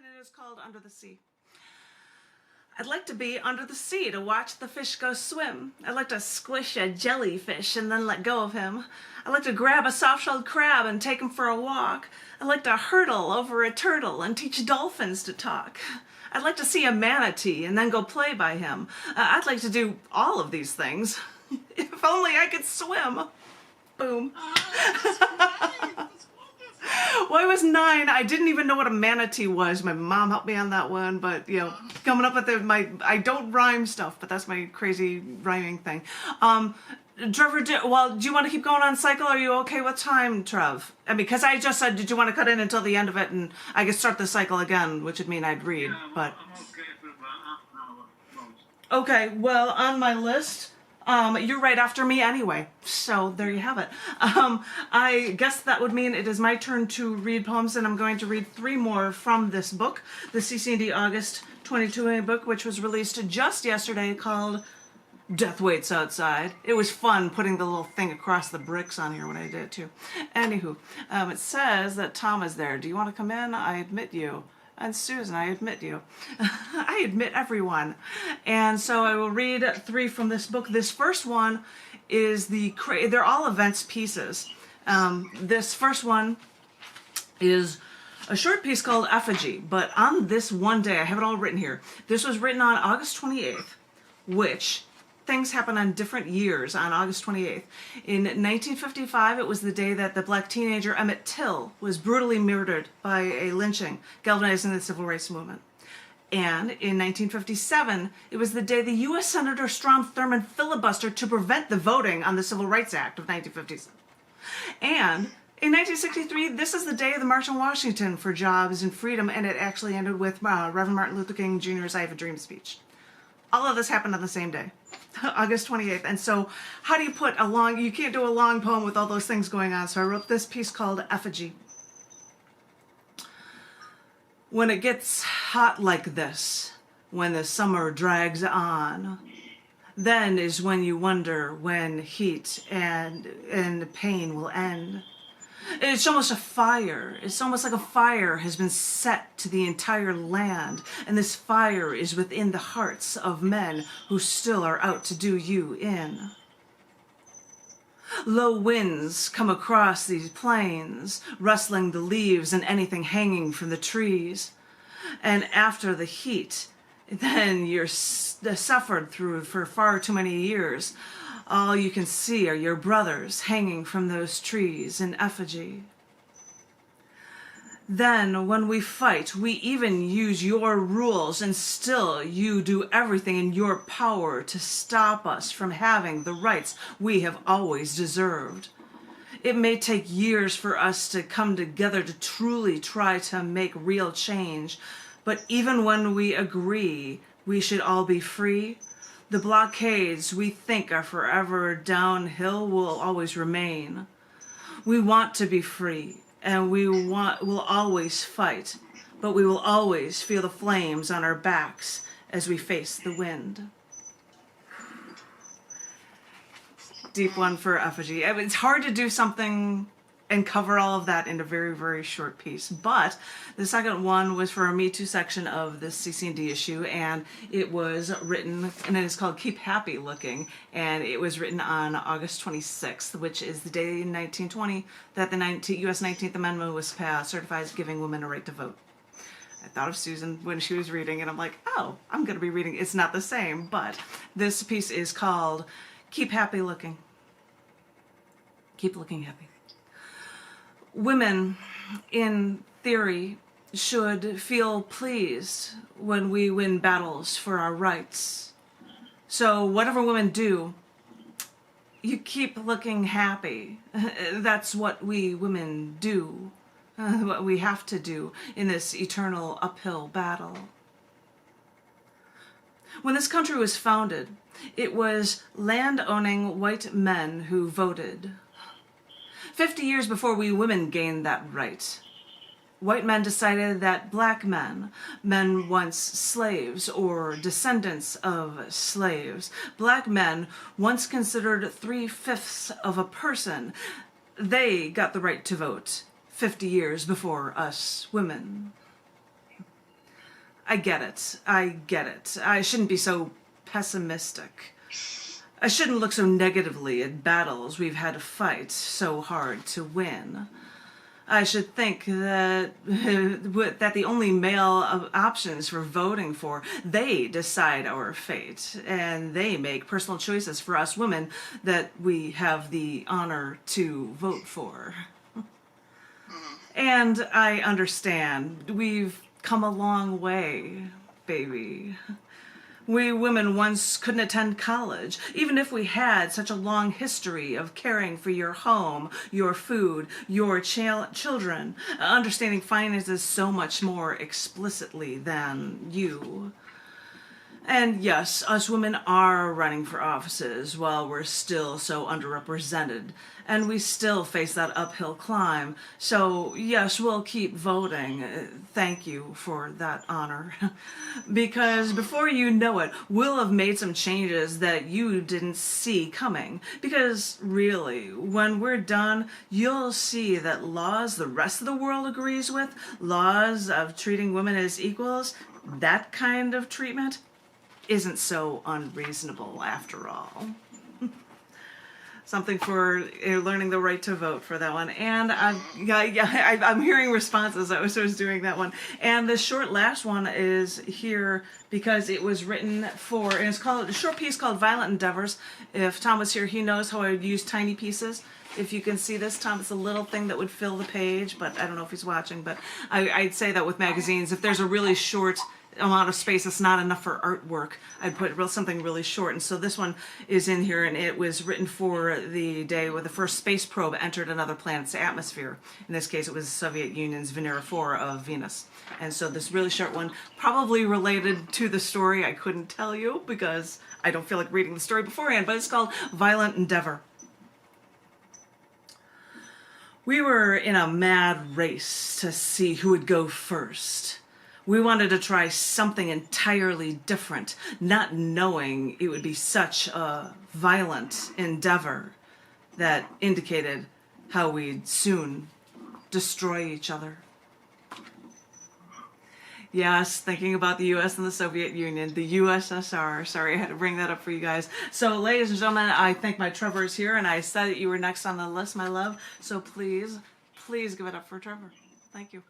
and it is called Under the Sea. I'd like to be under the sea to watch the fish go swim. I'd like to squish a jellyfish and then let go of him. I'd like to grab a soft-shelled crab and take him for a walk. I'd like to hurdle over a turtle and teach dolphins to talk. I'd like to see a manatee and then go play by him. I'd like to do all of these things. If only I could swim. Boom. Well, I was 9. I didn't even know what a manatee was. My mom helped me on that one, but you know, coming up with I don't rhyme stuff, but that's my crazy rhyming thing. Trevor, do you want to keep going on cycle? Are you okay with time, Trev? I mean, because I just said, did you want to cut in until the end of it and I could start the cycle again, which would mean I'd read, but. I'm okay for about half an hour. Okay, well, on my list, you're right after me anyway, so there you have it. I guess that would mean it is my turn to read poems, and I'm going to read 3 more from this book, the cc&d August 22 book, which was released just yesterday, called Death Waits Outside. It was fun putting the little thing across the bricks on here when I did it too. Anywho, it says that Tom is there. Do you want to come in? I admit you. And Susan, I admit you. I admit everyone. And so I will read 3 from this book. This first one is they're all events pieces. This first one is a short piece called Effigy, but on this one day, I have it all written here. This was written on August 28th, which things happen on different years on August 28th. In 1955, it was the day that the black teenager Emmett Till was brutally murdered by a lynching, galvanizing the civil rights movement. And in 1957, it was the day the U.S. Senator Strom Thurmond filibustered to prevent the voting on the Civil Rights Act of 1957. And in 1963, this is the day of the March on Washington for jobs and freedom, and it actually ended with Reverend Martin Luther King Jr.'s I Have a Dream speech. All of this happened on the same day, August 28th. And so how do you put you can't do a long poem with all those things going on. So I wrote this piece called Effigy. When it gets hot like this, when the summer drags on, then is when you wonder when heat and pain will end. It's almost a fire. It's almost like a fire has been set to the entire land, and this fire is within the hearts of men who still are out to do you in. Low winds come across these plains, rustling the leaves and anything hanging from the trees. And after the heat, then you're suffered through for far too many years. All you can see are your brothers hanging from those trees in effigy. Then, when we fight, we even use your rules, and still you do everything in your power to stop us from having the rights we have always deserved. It may take years for us to come together to truly try to make real change, but even when we agree we should all be free, the blockades we think are forever downhill will always remain. We want to be free, and we'll always fight, but we will always feel the flames on our backs as we face the wind. Deep one for Effigy. I mean, it's hard to do something and cover all of that in a very, very short piece. But the second one was for a Me Too section of this cc&d issue, and it was written, and it is called Keep Happy Looking, and it was written on August 26th, which is the day in 1920 that the U.S. 19th Amendment was passed, certifies giving women a right to vote. I thought of Susan when she was reading, and I'm like, oh, I'm going to be reading. It's not the same, but this piece is called Keep Happy Looking. Keep looking happy. Women, in theory, should feel pleased when we win battles for our rights. So whatever women do, you keep looking happy. That's what we women do, what we have to do in this eternal uphill battle. When this country was founded, it was land-owning white men who voted. 50 years before we women gained that right, white men decided that black men once slaves or descendants of slaves, black men once considered 3/5 of a person, they got the right to vote 50 years before us women. I get it. I get it. I shouldn't be so pessimistic. I shouldn't look so negatively at battles we've had to fight so hard to win. I should think that that the only male options for voting for, they decide our fate, and they make personal choices for us women that we have the honor to vote for. And I understand. We've come a long way, baby. We women once couldn't attend college, even if we had such a long history of caring for your home, your food, your children, understanding finances so much more explicitly than you. And yes, us women are running for offices while we're still so underrepresented, and we still face that uphill climb. So yes, we'll keep voting. Thank you for that honor. Because before you know it, we'll have made some changes that you didn't see coming. Because really, when we're done, you'll see that laws the rest of the world agrees with, laws of treating women as equals, that kind of treatment isn't so unreasonable after all. Something for learning the right to vote for that one. And I'm hearing responses. I was doing that one. And the short last one is here because it was written for, and it's called a short piece called Violent Endeavors. If Tom was here, he knows how I would use tiny pieces. If you can see this, Tom, it's a little thing that would fill the page, but I don't know if he's watching. But I'd say that with magazines, if there's a really short amount of space, it's not enough for artwork, I'd put something really short. And so this one is in here, and it was written for the day where the first space probe entered another planet's atmosphere. In this case, it was the Soviet Union's Venera 4 of Venus. And so this really short one, probably related to the story, I couldn't tell you because I don't feel like reading the story beforehand, but it's called Violent Endeavor. We were in a mad race to see who would go first. We wanted to try something entirely different, not knowing it would be such a violent endeavor that indicated how we'd soon destroy each other. Yes, thinking about the U.S. and the Soviet Union, the USSR. Sorry, I had to bring that up for you guys. So, ladies and gentlemen, I think my Trevor is here, and I said that you were next on the list, my love. So please, please give it up for Trevor. Thank you.